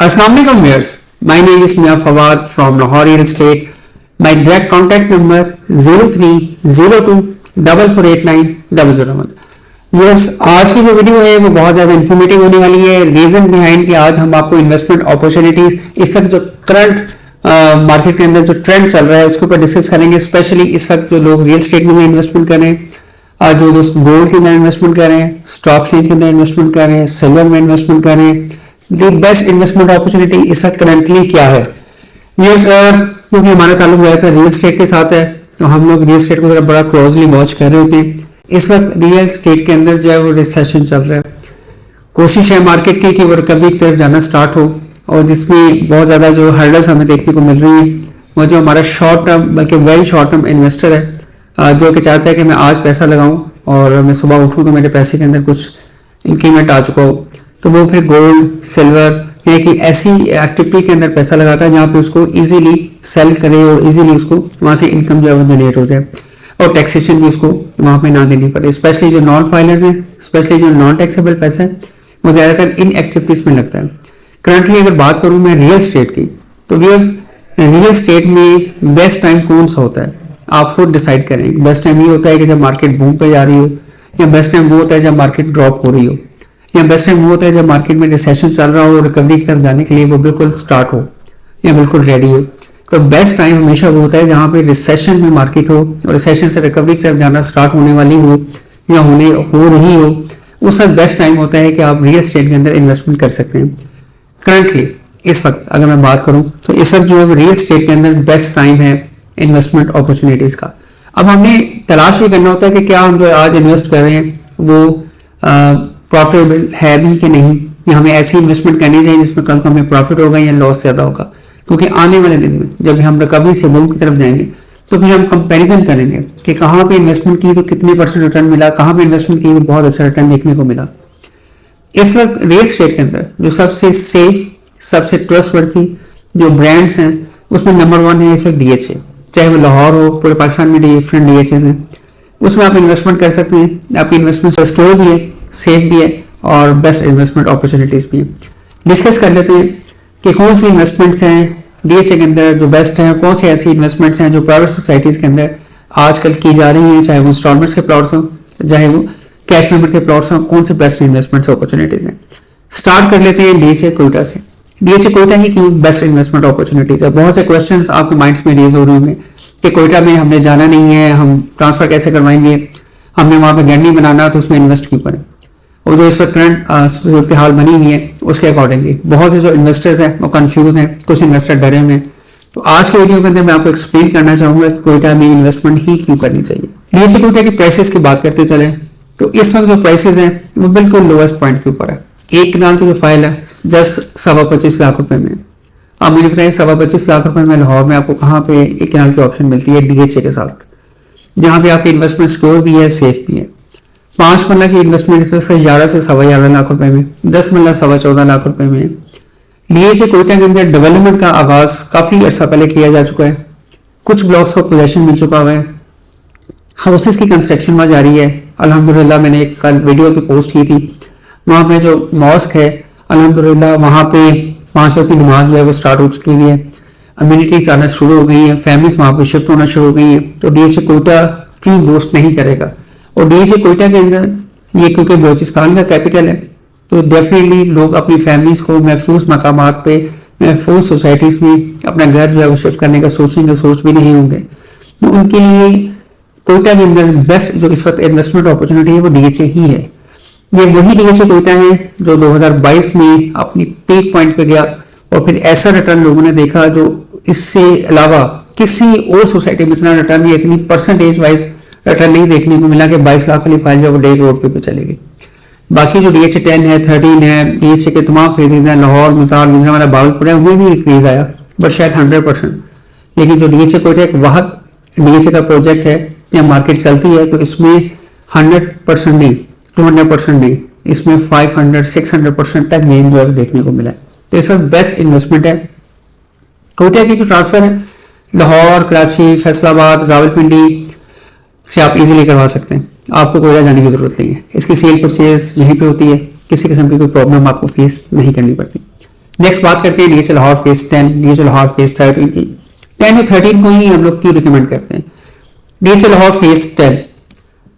Assalamu alaikum viewers. My name is Mia Fawad from Lahore Real Estate. My direct contact number 03024489 Viewers, आज की जो video है वो बहुत ज़्यादा इन्फॉर्मेटिव होने वाली है. रीज़न बिहाइंड कि आज हम आपको इन्वेस्टमेंट अपॉर्चुनिटीज इस वक्त जो करंट मार्केट के अंदर जो ट्रेंड चल रहा है उसके ऊपर डिस्कस करेंगे. स्पेशली इस वक्त जो लोग रियल एस्टेट में इन्वेस्टमेंट कर रहे हैं, जो दोस्त गोल्ड के अंदर इन्वेस्टमेंट कर रहे हैं, स्टॉक एक्सचेंज के अंदर इन्वेस्टमेंट कर रहे हैं, सिल्वर में इन्वेस्टमेंट कर रहे हैं, द बेस्ट इन्वेस्टमेंट अपॉर्चुनिटी इस वक्त करंटली क्या है. क्योंकि हमारा ताल्लुक ज़्यादातर रियल एस्टेट के साथ है तो हम लोग रियल एस्टेट को जरा बड़ा क्लोजली वॉच कर रहे होते हैं. इस वक्त रियल एस्टेट के अंदर जो है वो रिसेशन चल रहा है. कोशिश है मार्केट की कि वो रिकवरी की तरफ जाना स्टार्ट हो, और जिसमें बहुत ज़्यादा जो हर्डल्स हमें देखने को मिल रही हैं वो जो हमारा शॉर्ट टर्म बल्कि वेरी शॉर्ट टर्म इन्वेस्टर है, जो कि चाहता है कि मैं आज पैसा लगाऊं और मैं सुबह उठूं तो मेरे पैसे के अंदर कुछ इंक्रीमेंट आ चुका हो, तो वो फिर गोल्ड सिल्वर या कि ऐसी एक्टिविटी के अंदर पैसा लगाता है जहाँ पे उसको इजीली सेल करे और इजीली उसको वहाँ से इनकम जो है वो जनरेट हो जाए और टैक्सेशन भी उसको वहाँ पे ना देनी पड़े. स्पेशली जो नॉन फाइलर्स हैं, स्पेशली जो नॉन टैक्सेबल पैसा है वो ज़्यादातर इन एक्टिविटीज़ में लगता है. करंटली अगर बात करूँ मैं रियल एस्टेट की, तो रियल एस्टेट में बेस्ट टाइम कौन सा होता है आप खुद डिसाइड करें. बेस्ट टाइम ये होता है कि जब मार्केट बूम पे जा रही हो, या बेस्ट टाइम वो होता है जब मार्केट ड्रॉप हो रही हो, या बेस्ट टाइम वो होता है जब मार्केट में रिसेशन चल रहा हो और रिकवरी की तरफ जाने के लिए वो बिल्कुल स्टार्ट हो या बिल्कुल रेडी हो. तो बेस्ट टाइम हमेशा वो होता है जहाँ पे रिसेशन में मार्केट हो और रिसेशन से रिकवरी की तरफ जाना स्टार्ट होने वाली हो या हो रही हो. उस वक्त बेस्ट टाइम होता है कि आप रियल एस्टेट के अंदर इन्वेस्टमेंट कर सकते हैं. करंटली इस वक्त अगर मैं बात करूं तो इस वक्त जो है रियल एस्टेट के अंदर बेस्ट टाइम है इन्वेस्टमेंट अपॉर्चुनिटीज़ का. अब हमने तलाश ये करना होता है कि क्या हम जो आज इन्वेस्ट कर रहे हैं वो प्रॉफिटेबल है भी कि नहीं, या हमें ऐसी इन्वेस्टमेंट करनी चाहिए जिसमें कल को हमें प्रॉफिट होगा या लॉस ज़्यादा होगा. क्योंकि आने वाले दिन में जब हम रिकवरी से बूम की तरफ जाएंगे तो फिर हम कंपैरिजन करेंगे कि कहाँ पे इन्वेस्टमेंट की तो कितने परसेंट रिटर्न मिला, कहाँ पे इन्वेस्टमेंट की तो बहुत अच्छा रिटर्न देखने को मिला. इस वक्त रियल एस्टेट के अंदर जो सबसे सेफ, सबसे ट्रस्टवर्थी जो ब्रांड्स हैं उसमें नंबर 1 है इस वक्त DHA. चाहे वो लाहौर हो, पूरे पाकिस्तान में डिफरेंट DHAs हैं, उसमें आप इन्वेस्टमेंट कर सकते हैं. आपकी इन्वेस्टमेंट सिक्योर भी है, सेफ भी है और बेस्ट इन्वेस्टमेंट अपॉर्चुनिटीज़ भी हैं. डिस्कस कर लेते हैं कि कौन सी इन्वेस्टमेंट्स हैं DHA के अंदर जो बेस्ट हैं, कौन सी ऐसी इन्वेस्टमेंट्स हैं जो प्राइवेट सोसाइटीज़ के अंदर आजकल की जा रही हैं, चाहे वो इंस्टॉलमेंट्स के प्लॉट्स हों चाहे वो कैश पेमेंट के प्लॉट्स हों, कौन से बेस्ट इन्वेस्टमेंट्स अपॉर्चुनिटीज़ हैं. स्टार्ट कर लेते हैं DHA कोयटा से. DHA कोयटा ही क्यों बेस्ट इन्वेस्टमेंट अपॉर्चुनिटीज़ है. बहुत से क्वेश्चंस आपके माइंड्स में रेज हो रहे होंगे कि कोयटा में हमने जाना नहीं है, हम ट्रांसफ़र कैसे करवाएंगे, हमने वहाँ पर घर नहीं बनाना तो उसमें इन्वेस्ट क्यों करें. और जो इस वक्त करंट सूरत हाल बनी हुई है उसके अकॉर्डिंगली बहुत से जो इन्वेस्टर्स हैं वो कंफ्यूज हैं, कुछ इन्वेस्टर डरे हुए हैं. तो आज के वीडियो के अंदर मैं आपको एक्सप्लेन करना चाहूँगा कि कोयटा में इन्वेस्टमेंट ही क्यों करनी चाहिए. DHA कोयटा की प्राइसेस की बात करते चले तो इस वक्त जो प्राइसेस हैं वो बिल्कुल लोएस्ट पॉइंट के ऊपर है. एक कनाल की जो फाइल है जस्ट 25.25 लाख रुपए में. आप मुझे बताइए 25.25 लाख रुपए में लाहौर में आपको कहाँ पे एक कनाल की ऑप्शन मिलती है DHA के साथ, जहाँ पे आपकी इन्वेस्टमेंट सिक्योर भी है, सेफ भी है. 5 मरला की इन्वेस्टमेंट 11 से 11.25 लाख रुपए में, 10 मरला 14.25 लाख रुपए में. DHA कोयटा के अंदर डेवलपमेंट का आगाज काफ़ी अर्सा पहले किया जा चुका है. कुछ ब्लॉक्स को पोजेशन मिल चुका हुआ है, हाउसेस की कंस्ट्रक्शन वहाँ जारी है. अल्हम्दुलिल्लाह मैंने एक कल वीडियो पे पोस्ट की थी, वहाँ पे जो मॉस्क है अल्हम्दुलिल्लाह वहाँ पे 5 वक्त की नमाज जो है वो स्टार्ट हो चुकी हुई है. अम्यूनिटीज आना शुरू हो गई हैं, फैमिलीज वहाँ पे शिफ्ट होना शुरू हो गई हैं. तो DHA कोयटा क्यों बूस्ट नहीं करेगा. और DHA कोयटा के अंदर ये क्योंकि बलूचिस्तान का कैपिटल है तो डेफिनेटली लोग अपनी फैमिलीज को महफूज मकामात पे, महफूज सोसाइटीज़ में अपना घर जो है वो शिफ्ट करने का सोचेंगे, सोच भी नहीं होंगे. तो उनके लिए कोयटा के अंदर बेस्ट जो इस वक्त इन्वेस्टमेंट अपॉर्चुनिटी है वो DHA ही है. ये वही DHA कोयटा है जो 2022 में अपनी पीक पॉइंट पे गया और फिर ऐसा रिटर्न लोगों ने देखा जो इससे अलावा किसी और सोसाइटी में इतना रिटर्न या इतनी परसेंटेज वाइज रिटर्न नहीं देखने को मिला कि 22 लाख वाली फाइल जो वो डे रोड पे चलेगी. बाकी जो DHA 10 है, 13 है, DHA के तमाम फेजेज हैं, लाहौर, मुल्तान, गुजरांवाला, बावलपुर है, वो भी इंक्रीज आया बट शायद 100%. लेकिन जो DHA कोयटा एक वाहद DHA का प्रोजेक्ट है या मार्केट चलती है तो इसमें 100% नहीं, 200% नहीं, इसमें 500-600% तक गेन जो है देखने को मिला है. तो इस वक्त बेस्ट इन्वेस्टमेंट है. कोयटा की जो ट्रांसफर है लाहौर, कराची, फैसलाबाद, रावलपिंडी से आप इजीली करवा सकते हैं. आपको कोयटा जाने की जरूरत नहीं है. इसकी सेल परचेज यहीं पे होती है, किसी किस्म की कोई प्रॉब्लम आपको फेस नहीं करनी पड़ती. नेक्स्ट बात करते हैं DHL Lahore phase 10, DHL Lahore phase 13 की। 10 और 13 को ही हम लोग क्यों रिकमेंड करते हैं? DHL Lahore phase 10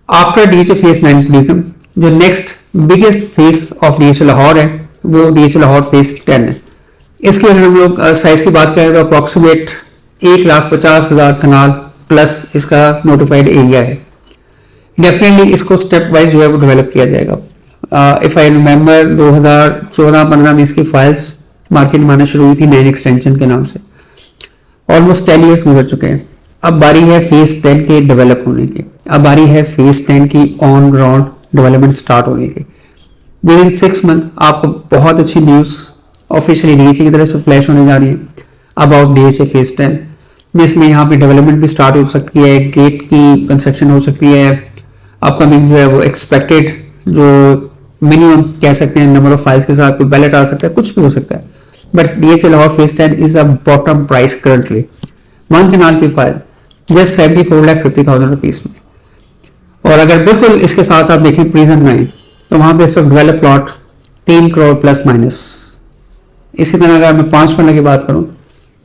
after DHL phase 9 completion, जो next biggest phase of DHL Lahore है वो डीएचएल लाहौर फेज 10 है। इसके अगर हम लोग साइज की बात करें तो अप्रॉक्सीमेट 1,50,000 कनाल प्लस इसका नोटिफाइड एरिया है। डेफिनेटली इसको स्टेप वाइज जो है वो डेवलप किया जाएगा। इफ आई रिमेंबर 2014-15 में इसकी फाइल्स मार्केट में आना शुरू हुई थी नैन एक्सटेंशन के नाम से। ऑलमोस्ट 10 ईयर्स गुजर चुके हैं। अब बारी है फेज 10 के डेवलप होने की, अब बारी है फेज 10 की ऑन ग्राउंड डेवलपमेंट स्टार्ट होने की। विद इन 6 मंथ आपको बहुत अच्छी न्यूज़ ऑफिशियली डीएचए की तरफ से फ्लैश होने जा रही है अबाउट डीएचए फेज 10, जिसमें यहाँ पे डेवलपमेंट भी स्टार्ट हो सकती है, गेट की कंस्ट्रक्शन हो सकती है, अपकमिंग जो है वो एक्सपेक्टेड जो मिनिमम कह सकते हैं नंबर ऑफ फाइल्स के साथ कोई बैलेट आ सकता है, कुछ भी हो सकता है। But DHA Lahore phase 10 is a bottom price currently. 1 कनाल की फाइल जस्ट 74,50,000 रुपीज में। और अगर बिल्कुल इसके साथ आप देखें प्रीजन 9 तो वहां पे इस वक्त develop plot 3 crore plus minus. इसी तरह अगर मैं 5 पन्ना की बात करूं,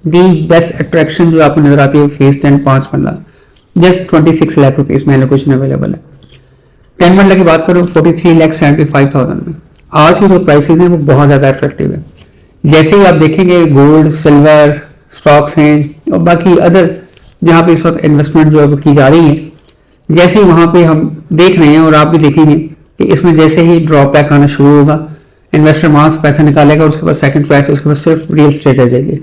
दी बेस्ट अट्रैक्शन जो आपको नजर आती है फेज 10 5 पन्ना जस्ट 26 लाख रुपीज में एलोकेशन अवेलेबल है। 10 पन्ना की बात करूं 43,75,000 में। आज के जो प्राइसेस हैं वो बहुत ज़्यादा अट्रैक्टिव है। जैसे ही आप देखेंगे गोल्ड सिल्वर स्टॉक्स हैं और बाकी अदर जहाँ पे इस वक्त इन्वेस्टमेंट जो है वो की जा रही है, जैसे ही वहाँ पे हम देख रहे हैं और आप भी देखेंगे कि इसमें जैसे ही ड्रॉप बैक आना शुरू होगा, इन्वेस्टर वहाँ से पैसा निकालेगा, उसके बाद सेकंड चॉइस है, उसके बाद सिर्फ रियल स्टेट रह जाएगी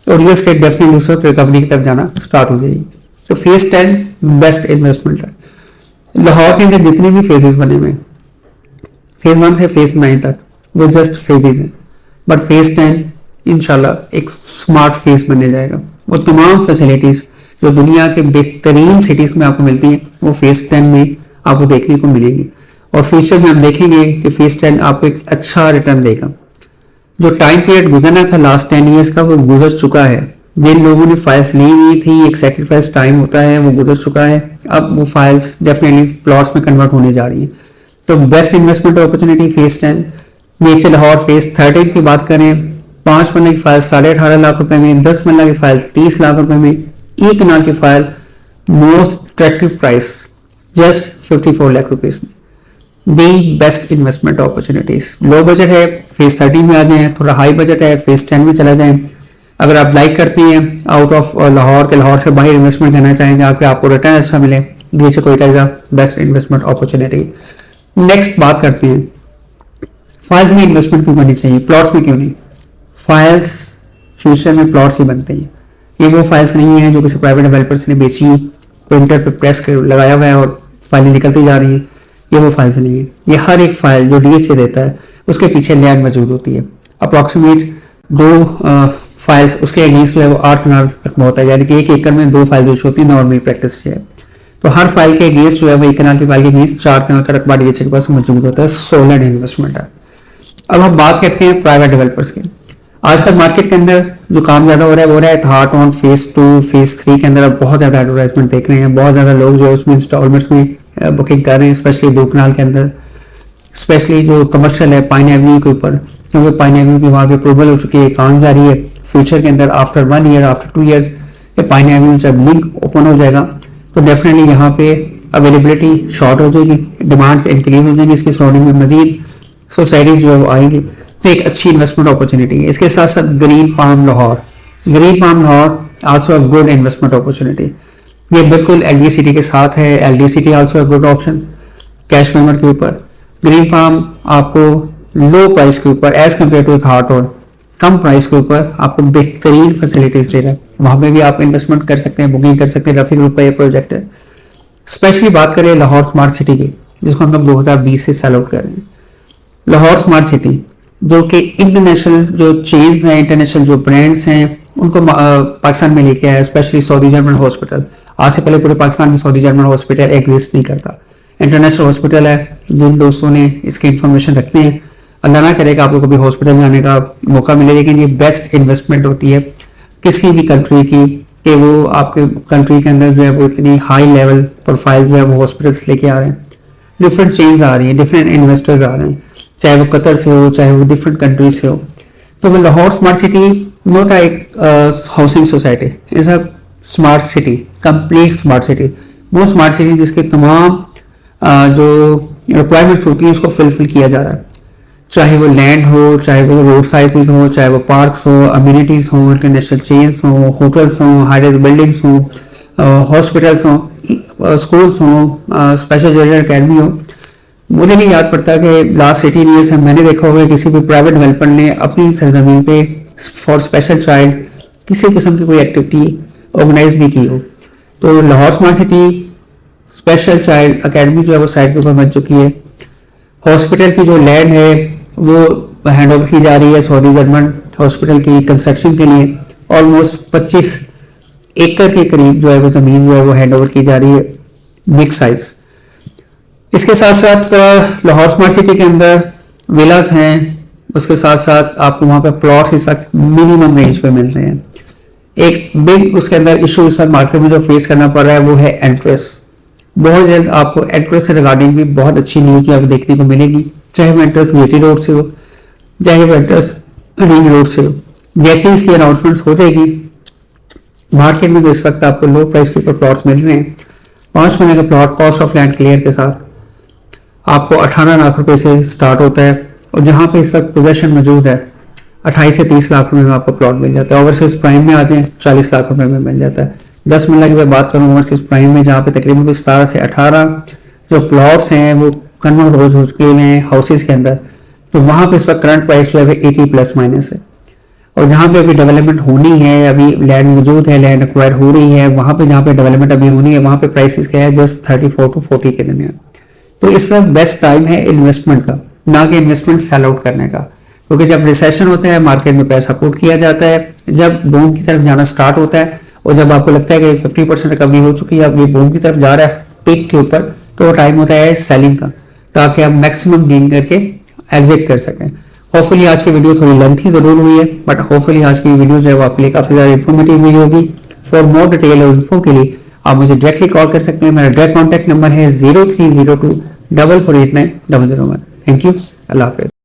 और रियल स्टेट डेफिनेटली उस वक्त रिकवरी की तरफ जाना स्टार्ट हो जाएगी। तो फेज 10 बेस्ट इन्वेस्टमेंट है। लाहौर के अंदर जितने भी फेजेस बने हुए हैं फेज 1 से फेज 9 तक वो जस्ट फेजेस हैं, बट फेज 10 इंशाल्लाह एक स्मार्ट फेज बनने जाएगा। वो तमाम फैसिलिटीज जो दुनिया के बेहतरीन सिटीज में आपको मिलती हैं वो फेज 10 में आपको देखने को मिलेगी और फ्यूचर में हम देखेंगे कि फेज 10 आपको एक अच्छा रिटर्न देगा। जो टाइम पीरियड गुजरना था लास्ट 10 ईयर्स का वो गुजर चुका है। जिन लोगों ने फाइल्स ली हुई थी एक सेक्रीफाइस टाइम होता है वो गुजर चुका है। अब वो फाइल्स डेफिनेटली प्लॉट्स में कन्वर्ट होने जा रही है। तो best investment opportunity phase 10। DHL Lahore phase 13 की बात करें 5 पन्ने की फाइल 18.5 लाख रुपए में, 10 पन्ना की फाइल 30 लाख रुपए में, 1 कनाल की file most attractive price just 54 lakh rupees में। The best investment opportunities. Low budget है फेज 13 में आ जाएं, थोड़ा हाई बजट है फेज 10 में चला जाएं। अगर आप लाइक करती हैं आउट ऑफ लाहौर के लाहौर से बाहर इन्वेस्टमेंट करना चाहें जहाँ पे आपको रिटर्न अच्छा मिले, DHA Quetta is a best investment opportunity. Next बात करते हैं फाइल्स में इन्वेस्टमेंट क्यों करनी चाहिए, प्लॉट्स में क्यों नहीं। फाइल्स फ्यूचर में प्लॉट्स ही बनते हैं। ये वो फाइल्स नहीं है जो किसी प्राइवेट डेवलपर्स ने बेची, प्रिंटर पे प्रेस कर लगाया हुआ है और फाइलें निकलती जा रही हैं। ये वो फाइल्स नहीं है। ये हर एक फाइल जो डीएचए देता है उसके पीछे लैंड मौजूद होती है। अप्रॉक्सीमेट 2 फाइल्स उसके अगेंस्ट जो है वो 8 कनाल रकबा होता है, यानी कि 1 एकड़ में 2 फाइल्स होती है नॉर्मली प्रैक्टिस है। तो हर फाइल के अगेंस्ट जो है वो 1 कनाल की फाइल के अगेंस्ट 4 कनाल का रकबा डीएचए के पास मौजूद होता है। सोलर इन्वेस्टमेंट है। अब हम बात करते हैं प्राइवेट डेवलपर्स की। आजकल मार्केट के अंदर जो काम ज़्यादा हो रहा है वो रहा है थाट ऑन फेज 2 फेज 3 के अंदर आप बहुत ज़्यादा एडवर्टाइजमेंट देख रहे हैं। बहुत ज़्यादा लोग जो है उसमें इंस्टॉलमेंट्स में बुकिंग कर रहे हैं, स्पेशली 2 कनाल के अंदर, स्पेशली जो कमर्शियल है पाइन एवेन्यू के ऊपर, क्योंकि पाइन एवेन्यू की वहाँ पे अप्रूवल हो चुकी है, काम जारी है। फ्यूचर के अंदर आफ्टर 1 ईयर आफ्टर 2 ईयर्स ये पाइन एवेन्यू जब लिंक ओपन हो जाएगा तो डेफिनेटली यहाँ पे अवेलेबिलिटी शॉर्ट हो जाएगी, डिमांड्स इंक्रीज हो जाएंगी, इसकी सराउंडिंग में मजीद सोसाइटीज जो है वो आएंगी। तो एक अच्छी इन्वेस्टमेंट अपॉर्चुनिटी है। इसके साथ साथ green palm Lahore also a good investment opportunity. ये बिल्कुल एलडीसीटी के साथ है। LDCT also a good option cash payment के ऊपर। ग्रीन फार्म आपको लो प्राइस के ऊपर एज कम्पेयर टू थाट और कम प्राइस के ऊपर आपको बेहतरीन फैसिलिटीज दे रहा है। वहाँ पे भी आप इन्वेस्टमेंट कर सकते हैं, बुकिंग कर सकते हैं। रफी ग्रुप का ये प्रोजेक्ट है। स्पेशली बात करें लाहौर स्मार्ट सिटी की, जिसको हम लोग 2020 से सेल आउट कर रहे हैं। लाहौर स्मार्ट सिटी जो कि इंटरनेशनल जो चेन्स हैं, इंटरनेशनल जो ब्रांड्स हैं, उनको पाकिस्तान में लेके आया, स्पेशली सऊदी जर्मन हॉस्पिटल। आज से पहले पूरे पाकिस्तान में सऊदी जर्मन हॉस्पिटल एग्जिस्ट नहीं करता। इंटरनेशनल हॉस्पिटल है। जिन दोस्तों ने इसकी इन्फॉर्मेशन रखते हैं, अल्लाह ना करेगा आप लोग को भी हॉस्पिटल जाने का मौका मिले, लेकिन ये बेस्ट इन्वेस्टमेंट होती है किसी भी कंट्री की कि वो आपके कंट्री के अंदर जो है वो इतनी हाई लेवल प्रोफाइल जो है वो हॉस्पिटल्स लेके आ रहे हैं। डिफरेंट चेन्स आ रही हैं, डिफरेंट इन्वेस्टर्स आ रहे हैं, चाहे वो कतर से हो, चाहे वो डिफरेंट कंट्री से हो। तो लाहौर स्मार्ट सिटी नॉट एक housing society, is a smart city, complete smart city. वो स्मार्ट सिटी जिसके तमाम जो रिक्वायरमेंट्स होती हैं उसको फुलफिल किया जा रहा है, चाहे वो लैंड हो, चाहे वो रोड साइजेस हो, चाहे वो पार्क्स हो, अम्यूनिटीज़ हो, इंटरनेशनल चेन्स हो, होटल्स हो, हाईराइज बिल्डिंग्स हो, हॉस्पिटल्स हो, स्कूल्स हो, स्पेशल एजुकेशन अकेडमी हो। मुझे नहीं याद पड़ता कि लास्ट 18 ईयर्स में मैंने देखा होगा किसी भी प्राइवेट डेवलपर ने अपनी सरजमीन पे फॉर स्पेशल चाइल्ड किसी किस्म की कोई एक्टिविटी ऑर्गेनाइज भी की हो। तो Lahore smart city special child academy जो है वो साइट के ऊपर बन चुकी है। हॉस्पिटल की जो लैंड है वो हैंड ओवर की जा रही है सऊदी जर्मन हॉस्पिटल की कंस्ट्रक्शन के लिए। ऑलमोस्ट 25 एकड़ के करीब जो है वो ज़मीन जो है वो हैंड ओवर की जा रही है, बिग साइज। इसके साथ साथ लाहौर स्मार्ट सिटी के अंदर विलास हैं, उसके साथ साथ आपको वहाँ पे प्लॉट इस वक्त मिनिमम रेंज पे मिलते हैं। एक बिग उसके अंदर इशू इस वक्त मार्केट में जो फेस करना पड़ रहा है वो है इंटरेस्ट। बहुत जल्द आपको इंटरेस्ट से रिगार्डिंग भी बहुत अच्छी न्यूज़ जो आपको देखने को मिलेगी, चाहे वो इंटरेस्ट जीटी रोड से हो, चाहे वो इंटरेस्ट रिंग रोड से हो। जैसे इसकी अनाउंसमेंट्स हो जाएगी, मार्केट में जो इस वक्त आपको लो प्राइस के ऊपर प्लॉट्स मिल रहे हैं, 5 महीने का plot cost of land clear के साथ आपको 18 लाख रुपए से स्टार्ट होता है। और जहाँ पे इस वक्त पोजेशन मौजूद है 28 से 30 लाख रुपए में आपको प्लॉट मिल जाता है। ओवरसीज प्राइम में आ जाए 40 लाख रुपए में मिल जाता है। 10 मिनट की मैं बात करूँ ओवरसीज प्राइम में, जहाँ पे तकरीबन 17 से 18 जो प्लॉट्स हैं वो कन्वर्ट हो चुके हैं हाउसेज के अंदर। तो वहाँ पे इस वक्त करंट प्राइस जो है 80 प्लस माइनस है। और जहाँ पे अभी डेवलपमेंट होनी है, अभी लैंड मौजूद है, लैंड एक्वायर हो रही है, वहाँ पे जहाँ पे डेवलपमेंट अभी होनी है वहाँ पे प्राइसेस क्या है, जस्ट 34 to 40 के दरमियान। तो इस वक्त बेस्ट टाइम है इन्वेस्टमेंट का, ना कि इन्वेस्टमेंट सेल आउट करने का। क्योंकि जब रिसेशन होता है मार्केट में पैसा पुट किया जाता है, जब बूम की तरफ जाना स्टार्ट होता है और जब आपको लगता है कि 50% रिकवरी हो चुकी है, अब ये बूम की तरफ जा रहा है पीक के ऊपर, तो वो टाइम होता है सेलिंग का, ताकि आप मैक्सिमम गेन करके एग्जिट कर सकें। होपफुली आज की वीडियो थोड़ी लेंथी जरूर हुई है, बट होपफुली आज की वीडियो जो है वो आपके लिए काफ़ी ज़्यादा इन्फॉर्मेटिव वीडियो होगी। फॉर मोर डिटेल और इन्फो के लिए आप मुझे डायरेक्टली कॉल कर सकते हैं। मेरा डायरेक्ट कॉन्टैक्ट नंबर है 0302 4489 001। थैंक यू, अल्लाह हाफिज़।